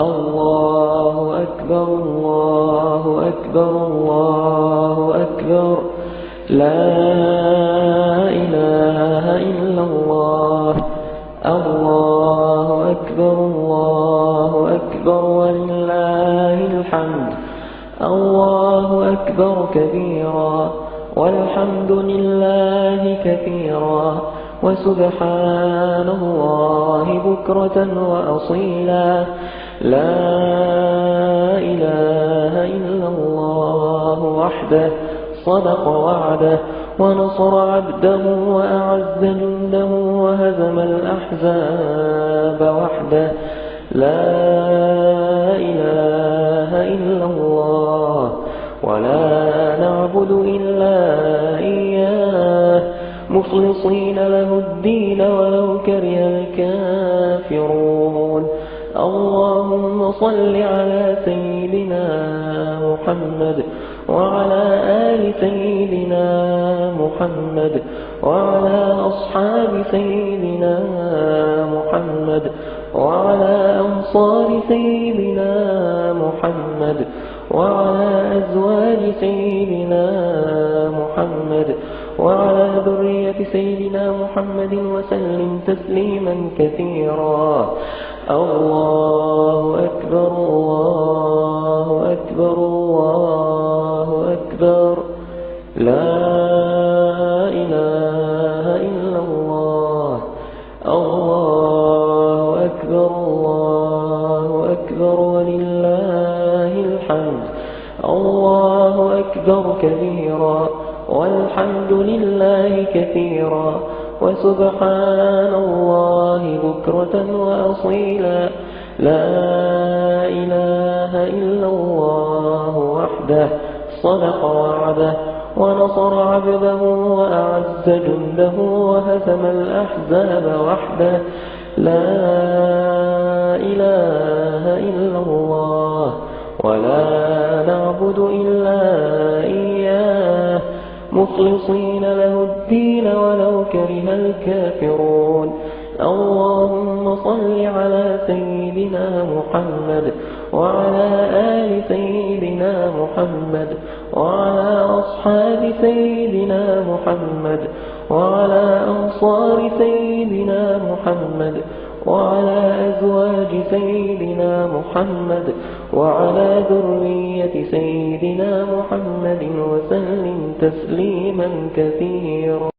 الله أكبر الله أكبر الله أكبر لا إله إلا الله الله أكبر الله أكبر ولله الحمد الله أكبر كبيرا والحمد لله كثيرا وسبحان الله بكرة وأصيلا لا إله إلا الله وحده صدق وعده ونصر عبده وأعز جنده وهزم الأحزاب وحده لا إله إلا الله ولا نعبد إلا إياه مخلصين له الدين ولو كره الكافرون اللهم صل على سيدنا محمد وعلى آل سيدنا محمد وعلى أصحاب سيدنا محمد وعلى أنصار سيدنا محمد وعلى أزواج سيدنا محمد وعلى ذرية سيدنا محمد وسلم تسليما كثيرا الله أكبر الله أكبر الله أكبر لا إله إلا الله الله أكبر الله أكبر ولله الحمد الله أكبر كبيرا والحمد لله كثيرا وسبحان الله بكرة وأصيلا لا إله إلا الله وحده صدق وعده ونصر عبده وأعز جنده وهزم الأحزاب وحده لا إله إلا الله ولا نعبد إلا إياه مخلصين له الدين ولو كره الكافرون اللهم صل على سيدنا محمد وعلى آل سيدنا محمد وعلى أصحاب سيدنا محمد وعلى أنصار سيدنا محمد وعلى أزواج سيدنا محمد وعلى ذرية سيدنا محمد وسلم تسليما كثيرا.